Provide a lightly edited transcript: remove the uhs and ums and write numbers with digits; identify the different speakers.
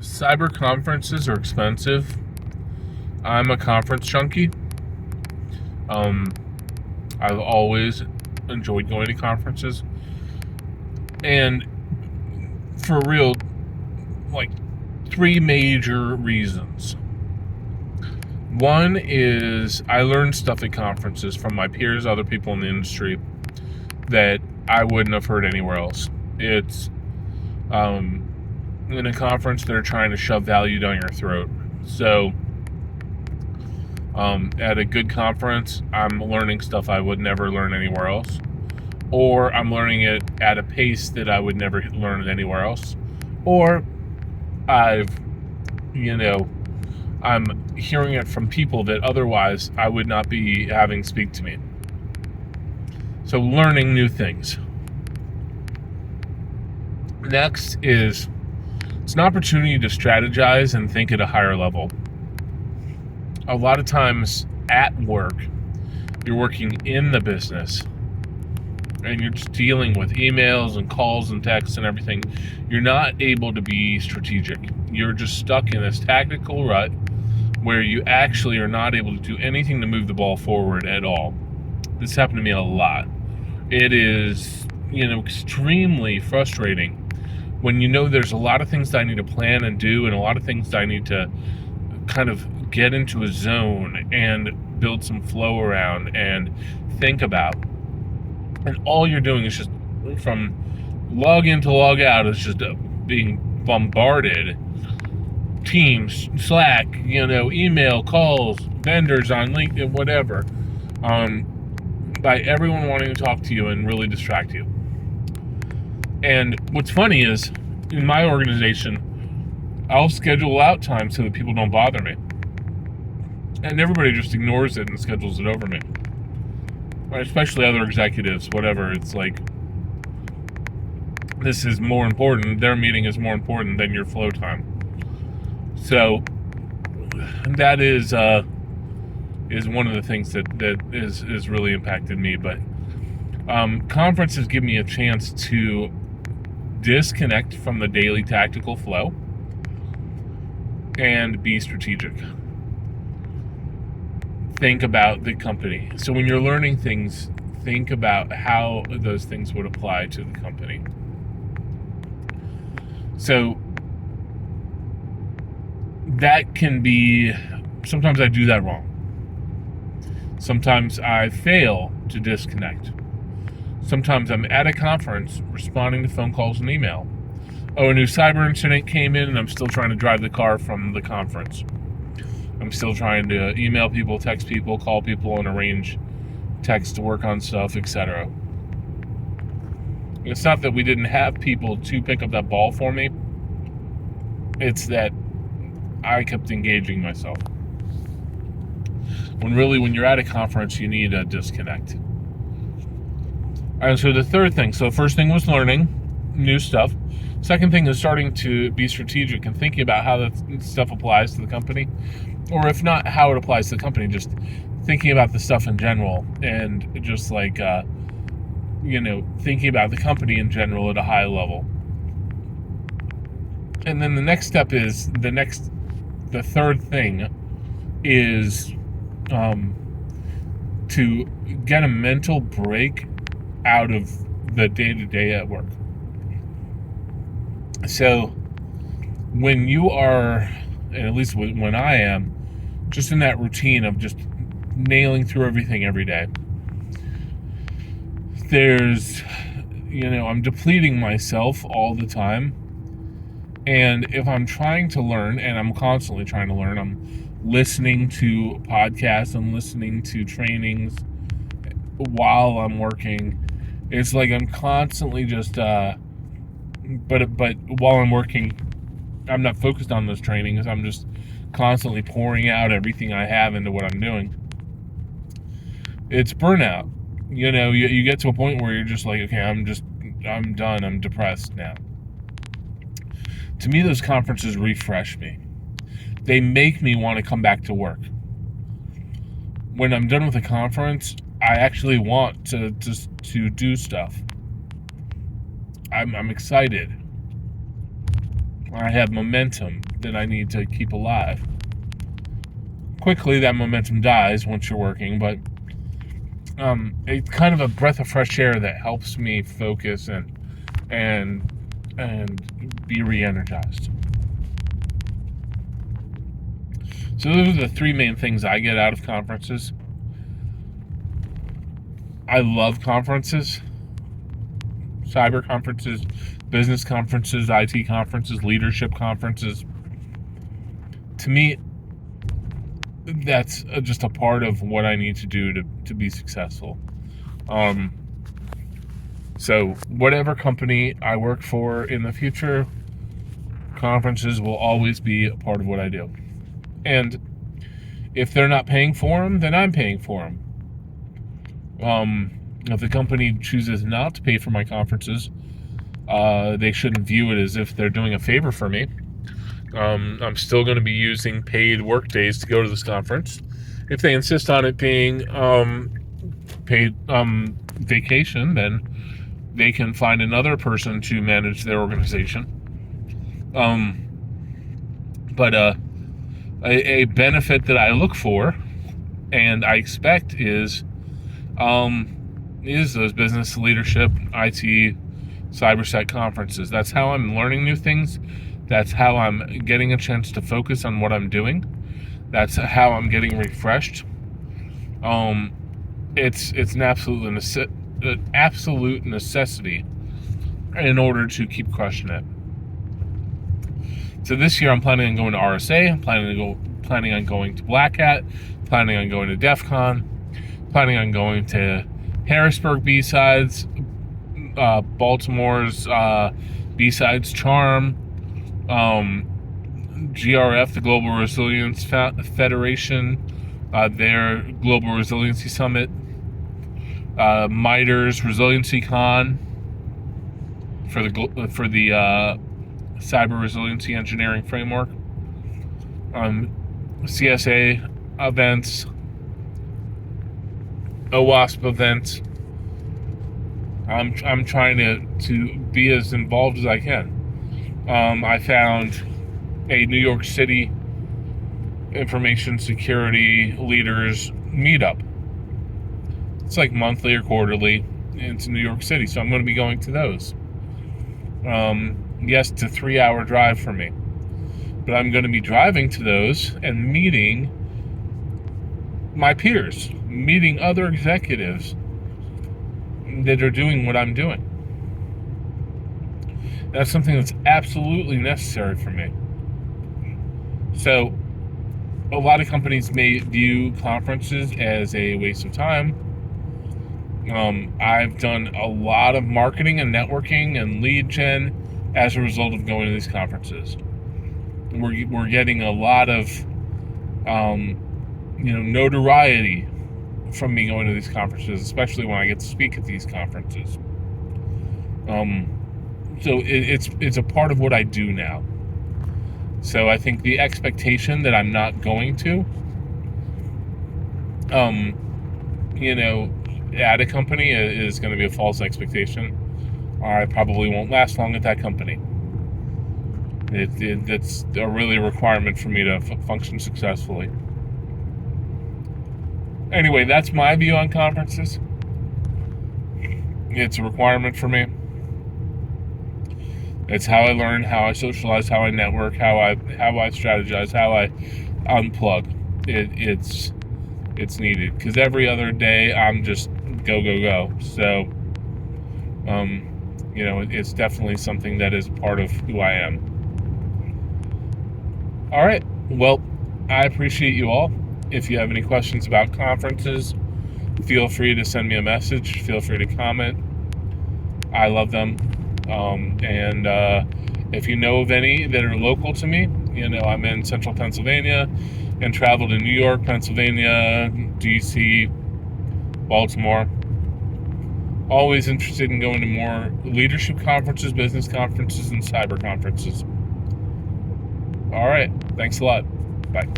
Speaker 1: Cyber conferences are expensive. I'm a conference junkie. Um, I've always enjoyed going to conferences. And for real, like, three major reasons. One is I learned stuff at conferences from my peers, other people in the industry, that I wouldn't have heard anywhere else. It's in a conference, they're trying to shove value down your throat. So at a good conference, I'm learning stuff I would never learn anywhere else, or I'm learning it at a pace that I would never learn it anywhere else, or I'm hearing it from people that otherwise I would not be having speak to me. So learning new things. Next is it's an opportunity to strategize and think at a higher level. A lot of times at work, you're working in the business and you're just dealing with emails and calls and texts and everything. You're not able to be strategic. You're just stuck in this tactical rut where you actually are not able to do anything to move the ball forward at all. This happened to me a lot. It is, extremely frustrating when there's a lot of things that I need to plan and do, and a lot of things that I need to kind of get into a zone and build some flow around and think about. And all you're doing is just from log in to log out is just being bombarded. Teams, Slack, email, calls, vendors on LinkedIn, whatever, by everyone wanting to talk to you and really distract you. And what's funny is, in my organization, I'll schedule out time so that people don't bother me. And everybody just ignores it and schedules it over me. Especially other executives, whatever. It's like, this is more important. Their meeting is more important than your flow time. So that is one of the things that is really impacted me. But conferences give me a chance to disconnect from the daily tactical flow and be strategic. Think about the company. So when you're learning things, think about how those things would apply to the company. So that can be, sometimes I do that wrong. Sometimes I fail to disconnect. Sometimes I'm at a conference responding to phone calls and email. Oh, a new cyber incident came in and I'm still trying to drive the car from the conference. I'm still trying to email people, text people, call people, and arrange text to work on stuff, etc. It's not that we didn't have people to pick up that ball for me. It's that I kept engaging myself. When you're at a conference, you need a disconnect. And so the third thing, so first thing was learning new stuff. Second thing is starting to be strategic and thinking about how that stuff applies to the company. Or if not how it applies to the company, just thinking about the stuff in general and just like, thinking about the company in general at a high level. And then the next step is, the third thing is to get a mental break out of the day-to-day at work. So when you are, and at least when I am, just in that routine of just nailing through everything every day, there's, I'm depleting myself all the time. And if I'm trying to learn, and I'm constantly trying to learn, I'm listening to podcasts, I'm listening to trainings while I'm working. It's like I'm constantly just, but while I'm working, I'm not focused on those trainings. I'm just constantly pouring out everything I have into what I'm doing. It's burnout. You get to a point where you're just like, okay, I'm done. I'm depressed now. To me, those conferences refresh me. They make me want to come back to work. When I'm done with a conference, I actually want to do stuff. I'm excited. I have momentum that I need to keep alive. Quickly, that momentum dies once you're working, but it's kind of a breath of fresh air that helps me focus and be re-energized. So those are the three main things I get out of conferences. I love conferences. Cyber conferences, business conferences, IT conferences, leadership conferences. To me, that's just a part of what I need to do to be successful. So whatever company I work for in the future, conferences will always be a part of what I do. And if they're not paying for them, then I'm paying for them. If the company chooses not to pay for my conferences, they shouldn't view it as if they're doing a favor for me. I'm still going to be using paid work days to go to this conference. If they insist on it being paid vacation, then they can find another person to manage their organization. But a benefit that I look for and I expect is those business leadership, IT, cybersec conferences. That's how I'm learning new things. That's how I'm getting a chance to focus on what I'm doing. That's how I'm getting refreshed. It's an absolute necessity in order to keep crushing it. So this year I'm planning on going to RSA. I'm planning on going to Black Hat. Planning on going to DEF CON. Planning on going to Harrisburg B-Sides, Baltimore's B-Sides Charm, GRF, the Global Resilience Federation, their Global Resiliency Summit, MITRE's Resiliency Con for the Cyber Resiliency Engineering Framework, CSA events, OWASP events. I'm trying to be as involved as I can. I found a New York City information security leaders meetup. It's like monthly or quarterly. It's in New York City, so I'm going to be going to those. Yes, it's a 3-hour drive for me, but I'm going to be driving to those and meeting my peers, meeting other executives that are doing what I'm doing. That's something that's absolutely necessary for me. So, a lot of companies may view conferences as a waste of time. I've done a lot of marketing and networking and lead gen as a result of going to these conferences. We're getting a lot of notoriety from me going to these conferences, especially when I get to speak at these conferences. So it's a part of what I do now. So I think the expectation that I'm not going to, at a company is going to be a false expectation. I probably won't last long at that company. It's a really requirement for me to function successfully. Anyway, that's my view on conferences. It's a requirement for me. It's how I learn, how I socialize, how I network, how I strategize, how I unplug. It's needed because every other day I'm just go. So, it's definitely something that is part of who I am. All right. Well, I appreciate you all. If you have any questions about conferences, feel free to send me a message. Feel free to comment. I love them. And if you know of any that are local to me, I'm in central Pennsylvania and travel to New York, Pennsylvania, DC, Baltimore. Always interested in going to more leadership conferences, business conferences, and cyber conferences. All right. Thanks a lot. Bye.